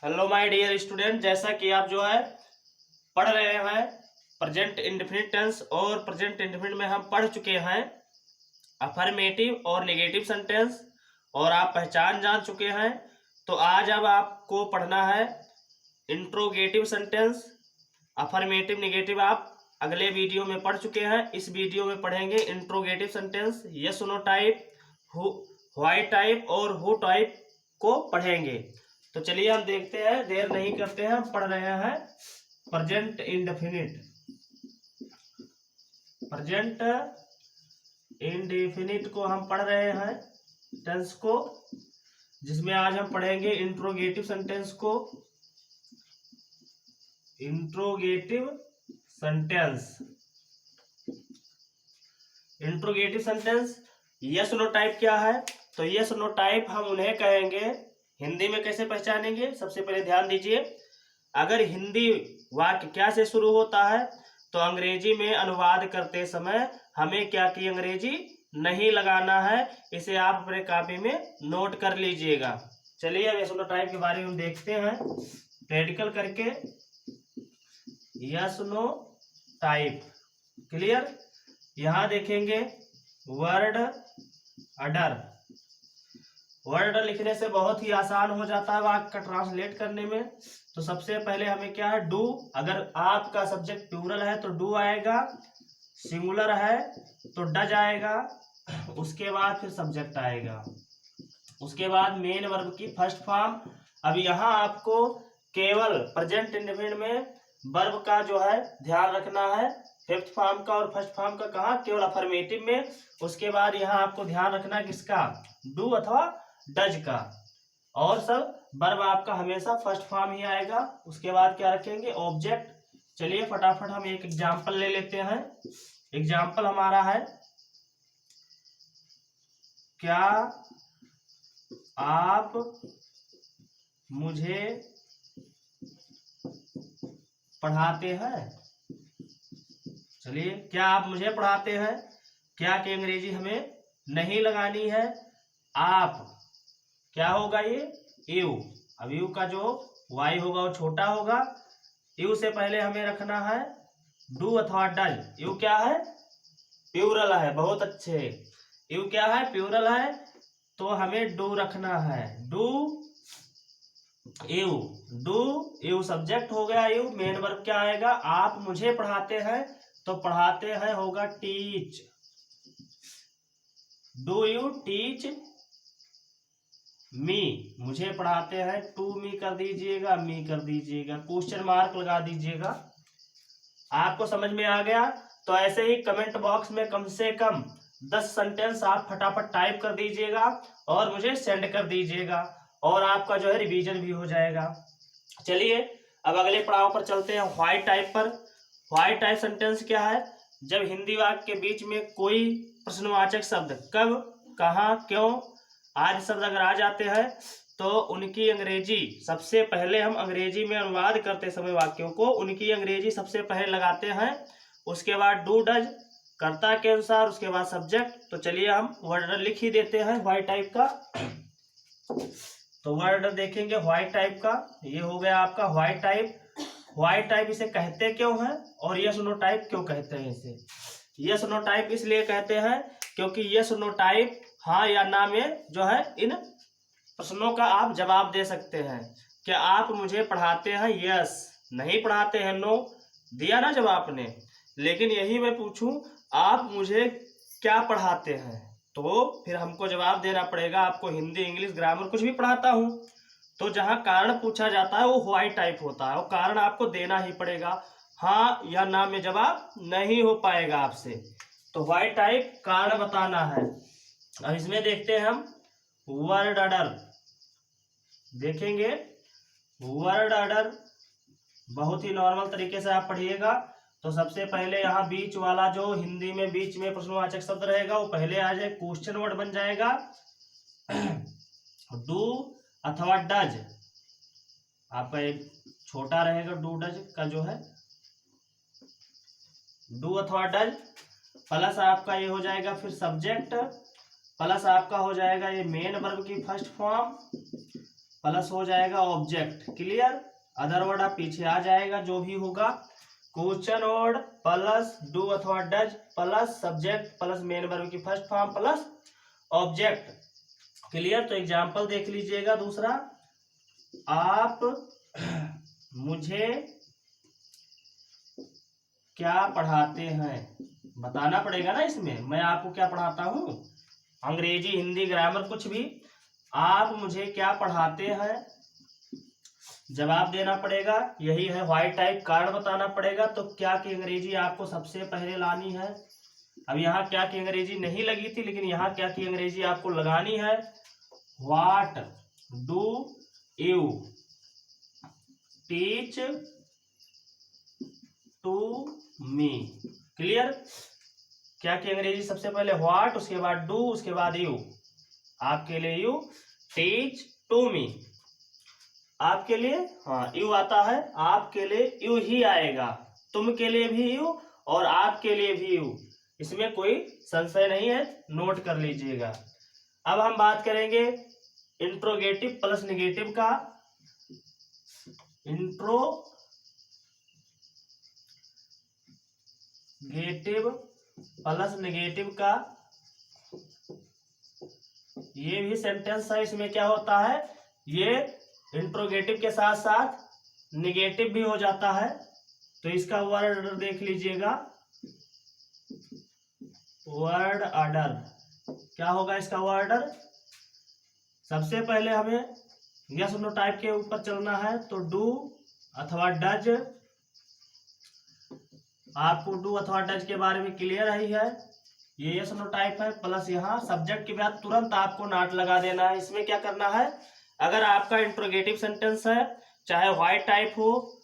Hello my dear student, जैसा कि आप जो है पढ़ रहे हैं प्रेजेंट इंडेफिनिट टेंस और प्रेजेंट इंडेफिनिट में हम पढ़ चुके हैं अफर्मेटिव और नेगेटिव सेंटेंस और आप पहचान जान चुके हैं। तो आज अब आपको पढ़ना है इंट्रोगेटिव सेंटेंस। अफर्मेटिव नेगेटिव आप अगले वीडियो में पढ़ चुके हैं। इस वीडियो में पढ़ेंगे interrogative sentence, yes no type, why type और हु टाइप को पढ़ेंगे। तो चलिए हम देखते हैं, देर नहीं करते हैं, हम पढ़ रहे हैं प्रेजेंट इंडेफिनिट। प्रेजेंट इंडेफिनिट को हम पढ़ रहे हैं टेंस को, जिसमें आज हम पढ़ेंगे इंट्रोगेटिव सेंटेंस को। Interrogative sentence, interrogative sentence yes no type क्या है? तो यस नो टाइप हम उन्हें कहेंगे, हिंदी में कैसे पहचानेंगे? सबसे पहले ध्यान दीजिए, अगर हिंदी वाक्य क्या से शुरू होता है तो अंग्रेजी में अनुवाद करते समय हमें क्या की अंग्रेजी नहीं लगाना है। इसे आप अपने कॉपी में नोट कर लीजिएगा। चलिए अब यस नो टाइप के बारे में देखते हैं प्रैक्टिकल करके। Yes no type clear. यहां देखेंगे वर्ड अडर। वर्ड लिखने से बहुत ही आसान हो जाता है वाक्य का ट्रांसलेट करने में। तो सबसे पहले हमें क्या है, डू। अगर आपका सब्जेक्ट प्लूरल है तो डू आएगा, सिंगुलर है तो डज आएगा, उसके बाद फिर सब्जेक्ट आएगा, उसके बाद मेन वर्ब की फर्स्ट फॉर्म। अब यहाँ आपको केवल प्रेजेंट इंडेफिनिट में वर्ब का जो है ध्यान रखना है, फिफ्थ फॉर्म का और फर्स्ट फॉर्म का कहाँ, केवल अफर्मेटिव में। उसके बाद यहाँ आपको ध्यान रखना है किसका, डू अथवा डज का, और सब वर्ब आपका हमेशा फर्स्ट फॉर्म ही आएगा। उसके बाद क्या रखेंगे, ऑब्जेक्ट। चलिए फटाफट हम एक एग्जांपल ले लेते हैं। एग्जांपल हमारा है, क्या आप मुझे पढ़ाते हैं? चलिए, क्या आप मुझे पढ़ाते हैं, क्या की अंग्रेजी हमें नहीं लगानी है। आप क्या होगा ये, यू। अब यू का जो वाई होगा वो छोटा होगा। यू से पहले हमें रखना है डू अथवा डज। यू क्या है, प्लूरल है, बहुत अच्छे। यू क्या है, प्लूरल है, तो हमें डू रखना है, do you. Do you subject हो गया, यू मेन वर्ब क्या आएगा, आप मुझे पढ़ाते हैं तो पढ़ाते हैं होगा teach. Do you teach me, मुझे पढ़ाते हैं, टू मी कर दीजिएगा, मी कर दीजिएगा, क्वेश्चन मार्क लगा दीजिएगा। आपको समझ में आ गया? तो ऐसे ही कमेंट बॉक्स में कम से कम 10 सेंटेंस आप फटाफट टाइप कर दीजिएगा और मुझे सेंड कर दीजिएगा, और आपका जो है रिवीजन भी हो जाएगा। चलिए अब अगले पड़ाव पर चलते हैं, व्हाई टाइप पर। व्हाई टाइप सेंटेंस क्या है, जब हिंदी वाक्य के बीच में कोई प्रश्नवाचक शब्द कब, कहाँ, क्यों आदि शब्द अगर आ जाते हैं तो उनकी अंग्रेजी सबसे पहले, हम अंग्रेजी में अनुवाद करते समय वाक्यों को उनकी अंग्रेजी सबसे पहले लगाते हैं। उसके बाद डू डज कर्ता के अनुसार, उसके बाद सब्जेक्ट। तो चलिए हम वर्ड लिख ही देते हैं व्हाइट टाइप का। तो वर्ड देखेंगे व्हाइट टाइप का, ये हो गया आपका व्हाइट टाइप। व्हाइट टाइप इसे कहते क्यों हैं और यस नो टाइप क्यों कहते हैं? इसे यस नो टाइप इसलिए कहते हैं क्योंकि यस नो टाइप हाँ या ना में जो है इन प्रश्नों का आप जवाब दे सकते हैं। क्या आप मुझे पढ़ाते हैं, यस। नहीं पढ़ाते हैं, नो। दिया ना जवाब आपने। लेकिन यही मैं पूछूं, आप मुझे क्या पढ़ाते हैं, तो फिर हमको जवाब देना पड़ेगा। आपको हिंदी, इंग्लिश, ग्रामर कुछ भी पढ़ाता हूं तो जहां कारण पूछा जाता है वो व्हाइट टाइप होता है, वो कारण आपको देना ही पड़ेगा। हाँ या ना में जवाब नहीं हो पाएगा आपसे, तो व्हाइट टाइप कारण बताना है। अब इसमें देखते हैं हम वर्ड ऑर्डर देखेंगे। वर्ड ऑर्डर बहुत ही नॉर्मल तरीके से आप पढ़िएगा। तो सबसे पहले यहाँ बीच वाला जो हिंदी में बीच में प्रश्नवाचक शब्द रहेगा वो पहले आ जाए, क्वेश्चन वर्ड बन जाएगा डू अथवा डज। आपका एक छोटा रहेगा डू डज का जो है, डू अथवा डज, प्लस आपका ये हो जाएगा फिर सब्जेक्ट, प्लस आपका हो जाएगा ये मेन वर्ब की फर्स्ट फॉर्म, प्लस हो जाएगा ऑब्जेक्ट। क्लियर? अदर वर्ड आप पीछे आ जाएगा जो भी होगा। क्वेश्चन वर्ड प्लस डू अथवा does plus subject plus main verb की first form plus object. Clear? तो एग्जाम्पल देख लीजिएगा। दूसरा, आप मुझे क्या पढ़ाते हैं, बताना पड़ेगा ना इसमें, मैं आपको क्या पढ़ाता हूं, अंग्रेजी हिंदी ग्रामर कुछ भी। आप मुझे क्या पढ़ाते हैं, जवाब देना पड़ेगा। यही है व्हाइट टाइप, कारण बताना पड़ेगा। तो क्या की अंग्रेजी आपको सबसे पहले लानी है। अब यहाँ क्या की अंग्रेजी नहीं लगी थी, लेकिन यहाँ क्या की अंग्रेजी आपको लगानी है। What do you teach to me. Clear? क्या की अंग्रेजी सबसे पहले व्हाट, उसके बाद डू, उसके बाद यू। आपके लिए यू, टीच टू मी। आपके लिए हाँ यू आता है, आपके लिए यू ही आएगा, तुम के लिए भी यू और आपके लिए भी यू, इसमें कोई संशय नहीं है, नोट कर लीजिएगा। अब हम बात करेंगे इंट्रोगेटिव प्लस निगेटिव का। इंट्रोगेटिव प्लस निगेटिव का ये भी सेंटेंस है। इसमें क्या होता है, ये इंट्रोगेटिव के साथ साथ निगेटिव भी हो जाता है। तो इसका वर्ड ऑर्डर देख लीजिएगा। वर्ड ऑर्डर क्या होगा इसका वर्ड ऑर्डर। सबसे पहले हमें यस नो टाइप के ऊपर चलना है। तो डू अथवा डज, आपको डू अथवा डज के बारे में क्लियर ही है। ये यस नो टाइप है। प्लस यहाँ सब्जेक्ट के बाद तुरंत आपको नॉट लगा देना है। इसमें क्या करना है, अगर आपका इंट्रोगेटिव सेंटेंस है, चाहे व्हाइट टाइप हो,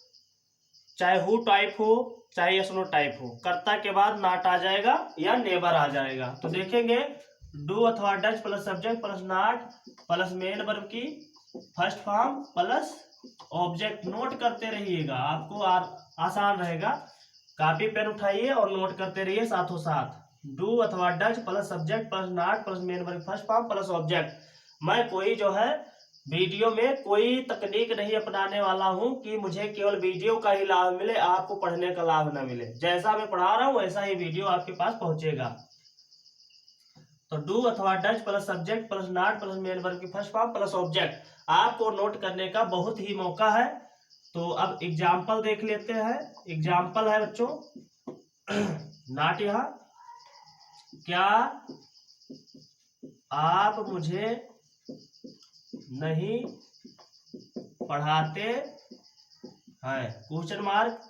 चाहे हु टाइप हो, चाहे यस नो टाइप हो, कर्ता के बाद नॉट आ जाएगा या नेवर आ जाएगा। तो देखेंगे डू अथवा does plus subject plus not plus main verb की first form plus object. Note करते रहिएगा, आपको आसान रहेगा। कॉपी पेन उठाइए और नोट करते रहिए साथों साथ। डू अथवा does plus subject plus not plus main verb first form plus object. मैं कोई जो है वीडियो में कोई तकनीक नहीं अपनाने वाला हूं कि मुझे केवल वीडियो का ही लाभ मिले, आपको पढ़ने का लाभ न मिले। जैसा मैं पढ़ा रहा हूं वैसा ही वीडियो आपके पास पहुंचेगा। तो डू अथवा does plus subject plus not plus main verb की फर्स्ट फॉर्म प्लस ऑब्जेक्ट, आपको नोट करने का बहुत ही मौका है। तो अब एग्जाम्पल देख लेते हैं। एग्जाम्पल है बच्चों, नॉट यहाँ, क्या आप मुझे नहीं पढ़ाते हैं, क्वेश्चन मार्क।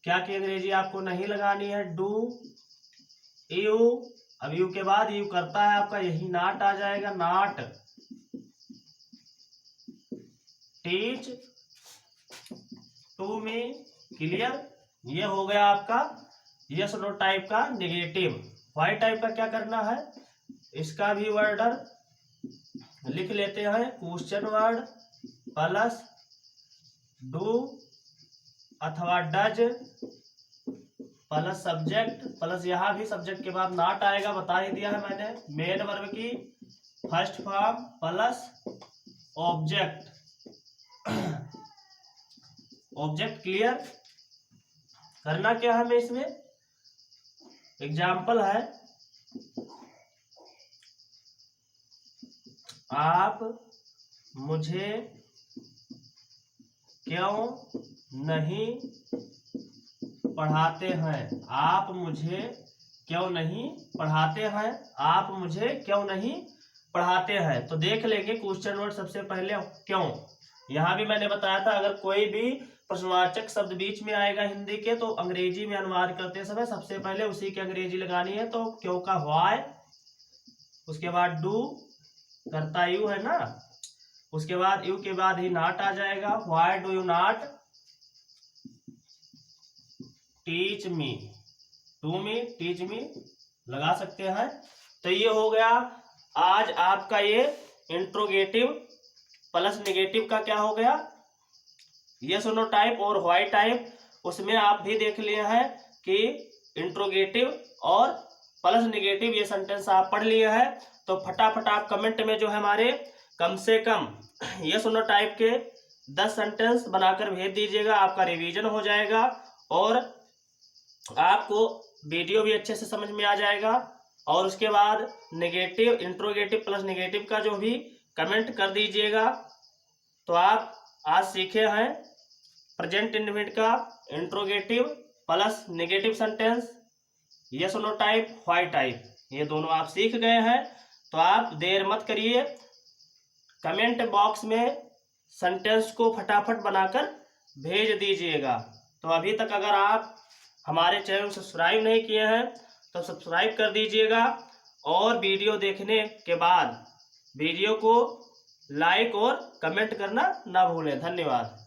क्या की अंग्रेजी आपको नहीं लगानी है, डू यू। अब यू के बाद यू करता है आपका, यही नॉट आ जाएगा, not teach to me. Clear? ये हो गया आपका यस नो टाइप का नेगेटिव। व्हाइट टाइप का क्या करना है, इसका भी वर्डर लिख लेते हैं। क्वेश्चन वर्ड प्लस डू अथवा डज प्लस सब्जेक्ट प्लस यहाँ भी सब्जेक्ट के बाद नॉट आएगा, बता ही दिया है मैंने। मेन वर्ब की first form plus object. Object clear? करना क्या है हमें इसमें, एग्जाम्पल है, आप मुझे क्यों नहीं पढ़ाते हैं। आप मुझे क्यों नहीं पढ़ाते हैं, आप मुझे क्यों नहीं पढ़ाते हैं। तो देख लेंगे क्वेश्चन वर्ड सबसे पहले क्यों। यहाँ भी मैंने बताया था, अगर कोई भी प्रश्नवाचक शब्द बीच में आएगा हिंदी के, तो अंग्रेजी में अनुवाद करते समय सबसे पहले उसी की अंग्रेजी लगानी है। तो क्यों का व्हाई, उसके बाद डू, करता यू है ना, उसके बाद यू के बाद ही नॉट आ जाएगा। Why do you not teach me, to me, teach me लगा सकते हैं। तो ये हो गया आज आपका ये इंट्रोगेटिव प्लस निगेटिव का क्या हो गया, यस नो टाइप और व्हाइट टाइप। उसमें आप भी देख लिए हैं कि इंट्रोगेटिव और प्लस निगेटिव ये सेंटेंस आप पढ़ लिए हैं। तो फटाफट आप कमेंट में जो है हमारे कम से कम यस और नो टाइप के 10 सेंटेंस बनाकर भेज दीजिएगा। आपका रिवीजन हो जाएगा और आपको वीडियो भी अच्छे से समझ में आ जाएगा। और उसके बाद नेगेटिव, इंट्रोगेटिव प्लस नेगेटिव का जो भी कमेंट कर दीजिएगा। तो आप आज सीखे हैं प्रेजेंट इंडेफिनिट का interrogative plus negative sentence, yes और नो टाइप, व्हाई टाइप, ये दोनों आप सीख गए हैं। तो आप देर मत करिए, कमेंट बॉक्स में सेंटेंस को फटाफट बनाकर भेज दीजिएगा। तो अभी तक अगर आप हमारे चैनल सब्सक्राइब नहीं किए हैं तो सब्सक्राइब कर दीजिएगा और वीडियो देखने के बाद वीडियो को लाइक और कमेंट करना ना भूलें। धन्यवाद।